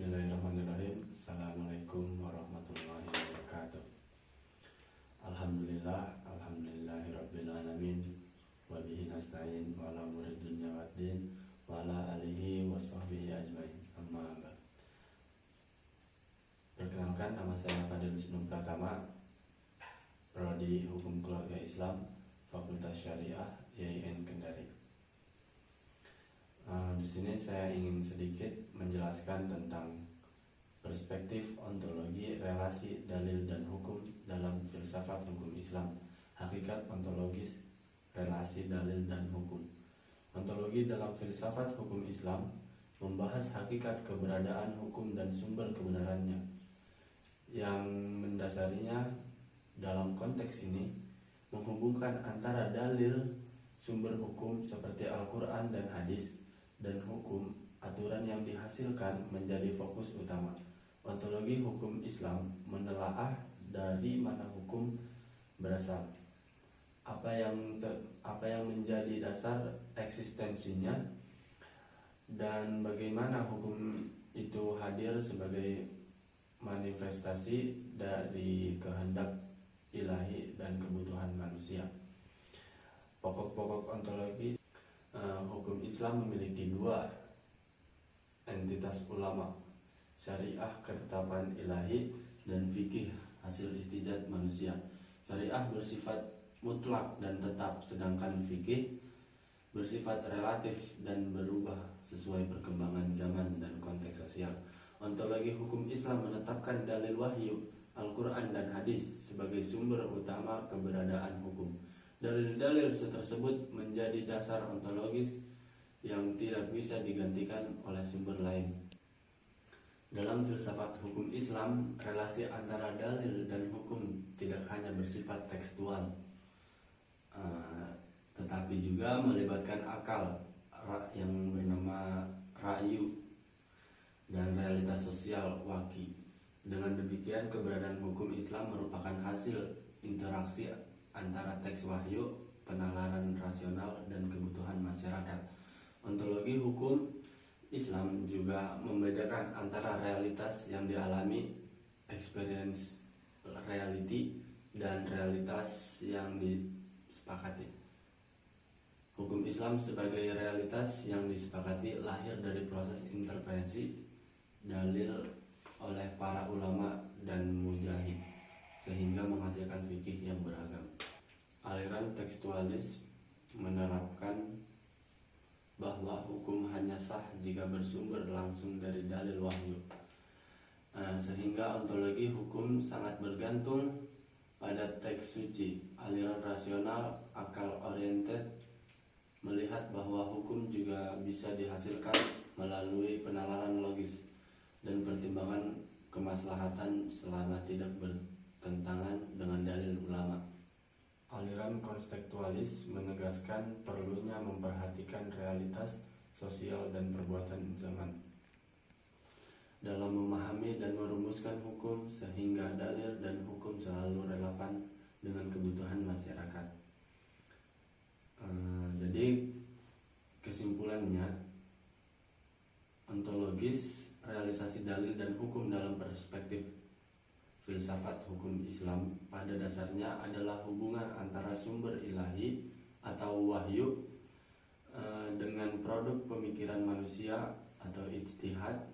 Bismillahirrahmanirrahim. Assalamualaikum warahmatullahi wabarakatuh. Alhamdulillahirabbil alamin. Wa bihi nasta'in wa ala umuri dunya waddin wa ala alihi wa sahbihi ajmain. Amma ba'd. Perkenalkan, nama saya Fadil Wisnu Pratama, Prodi Hukum Keluarga Islam, Fakultas Syariah IAIN Kendari. Di sini saya ingin sedikit menjelaskan tentang perspektif ontologi relasi dalil dan hukum dalam filsafat hukum Islam. Hakikat ontologis relasi dalil dan hukum. Ontologi dalam filsafat hukum Islam membahas hakikat keberadaan hukum dan sumber kebenarannya. Yang mendasarinya dalam konteks ini menghubungkan antara dalil, sumber hukum seperti Al-Quran dan hadis, dan hukum, aturan yang dihasilkan menjadi fokus utama. Ontologi hukum Islam menelaah dari mana hukum berasal, apa yang menjadi dasar eksistensinya, dan bagaimana hukum itu hadir sebagai manifestasi dari kehendak ilahi dan kebutuhan manusia. Pokok-pokok ontologi hukum Islam memiliki dua entitas ulama, syariah ketetapan ilahi dan fikih hasil istijad manusia. Syariah bersifat mutlak dan tetap, sedangkan fikih bersifat relatif dan berubah sesuai perkembangan zaman dan konteks sosial. Ontologi hukum Islam menetapkan dalil wahyu, Al-Quran dan hadis sebagai sumber utama keberadaan hukum. Dalil-dalil tersebut menjadi dasar ontologis yang tidak bisa digantikan oleh sumber lain. Dalam filsafat hukum Islam, relasi antara dalil dan hukum tidak hanya bersifat tekstual, tetapi juga melibatkan akal yang bernama ra'yu dan realitas sosial waqi. Dengan demikian, keberadaan hukum Islam merupakan hasil interaksi antara teks wahyu, penalaran rasional, dan kebutuhan masyarakat. Ontologi hukum Islam juga membedakan antara realitas yang dialami, experience reality, dan realitas yang disepakati. Hukum Islam sebagai realitas yang disepakati lahir dari proses intervensi dalil oleh para ulama dan mujahid, sehingga menghasilkan fikih yang beragam. Aliran tekstualis menerapkan bahwa hukum hanya sah jika bersumber langsung dari dalil wahyu, sehingga ontologi hukum sangat bergantung pada teks suci. Aliran rasional, akal oriented melihat bahwa hukum juga bisa dihasilkan melalui penalaran logis dan pertimbangan kemaslahatan selama tidak bertentangan dengan dalil ulama. Aliran kontekstualis menegaskan perlunya memperhatikan realitas sosial dan perbuatan zaman dalam memahami dan merumuskan hukum, sehingga dalil dan hukum selalu relevan dengan kebutuhan masyarakat. Jadi kesimpulannya, ontologis realisasi dalil dan hukum dalam perspektif filsafat hukum Islam pada dasarnya adalah hubungan antara sumber ilahi atau wahyu dengan produk pemikiran manusia atau ijtihad.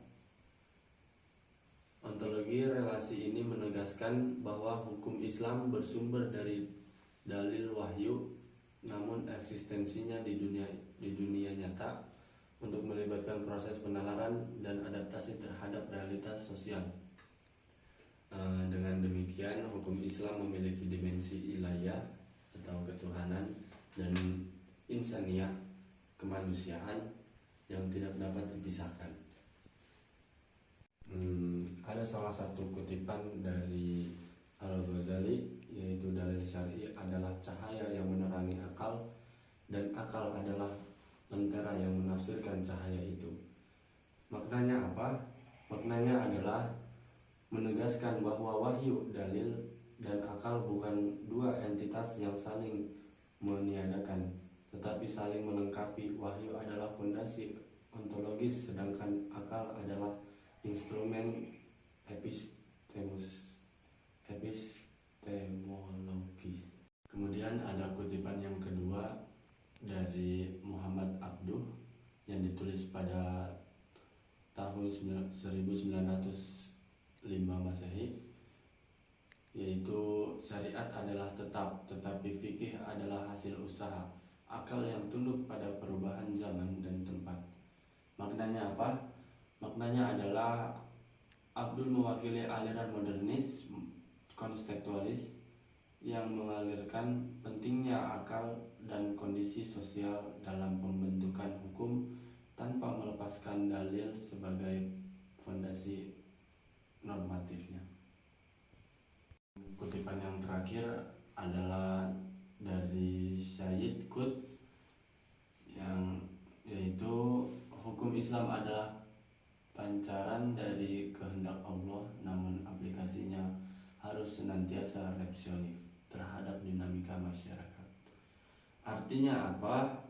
Ontologi relasi ini menegaskan bahwa hukum Islam bersumber dari dalil wahyu, namun eksistensinya di dunia nyata untuk melibatkan proses penalaran dan adaptasi terhadap realitas sosial. Dengan demikian, hukum Islam memiliki dimensi ilahiyah atau ketuhanan dan insaniyah, kemanusiaan yang tidak dapat dipisahkan. Ada salah satu kutipan dari Al-Ghazali, yaitu dalil syar'i adalah cahaya yang menerangi akal, dan akal adalah lentera yang menafsirkan cahaya itu. Maknanya apa? Maknanya adalah menegaskan bahwa wahyu, dalil, dan akal bukan dua entitas yang saling meniadakan, tetapi saling melengkapi. Wahyu adalah fondasi ontologis, sedangkan akal adalah instrumen epistemologis. Kemudian ada kutipan yang kedua dari Muhammad Abduh yang ditulis pada tahun 1905 Masehi, yaitu syariat adalah tetap, tetapi fikih adalah hasil usaha akal yang tunduk pada perubahan zaman dan tempat. Maknanya apa? Maknanya adalah Abdul mewakili aliran modernis konstekstualis yang mengalirkan pentingnya akal dan kondisi sosial dalam pembentukan hukum tanpa melepaskan dalil sebagai fondasi normatifnya. Kutipan yang terakhir adalah dari Syed Qutb yang yaitu hukum Islam adalah pancaran dari kehendak Allah, namun aplikasinya harus senantiasa resepsionis terhadap dinamika masyarakat. Artinya apa?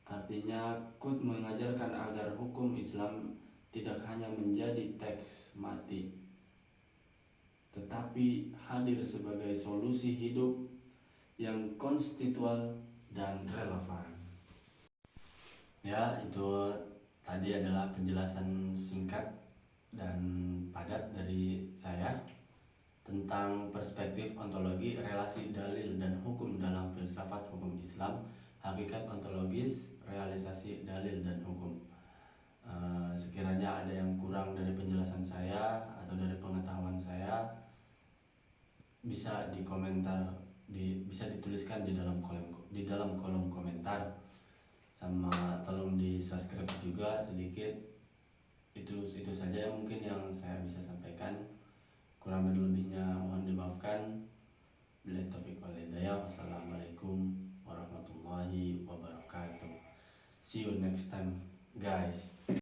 Artinya Qutb mengajarkan agar hukum Islam tidak hanya menjadi teks mati, tetapi hadir sebagai solusi hidup yang konstitusional dan relevan. Ya, itu tadi adalah penjelasan singkat dan padat dari saya tentang perspektif ontologi, relasi dalil dan hukum dalam filsafat hukum Islam, hakikat ontologis, realisasi dalil dan hukum. Sekiranya ada yang kurang dari penjelasan saya atau dari pengetahuan saya, bisa bisa dituliskan di dalam kolom komentar, sama tolong di subscribe juga sedikit. Itu saja yang mungkin yang saya bisa sampaikan. Kurang dan lebihnya mohon dimaafkan. Billahi taufiq wal hidayah. Wassalamualaikum warahmatullahi wabarakatuh. See you next time, guys.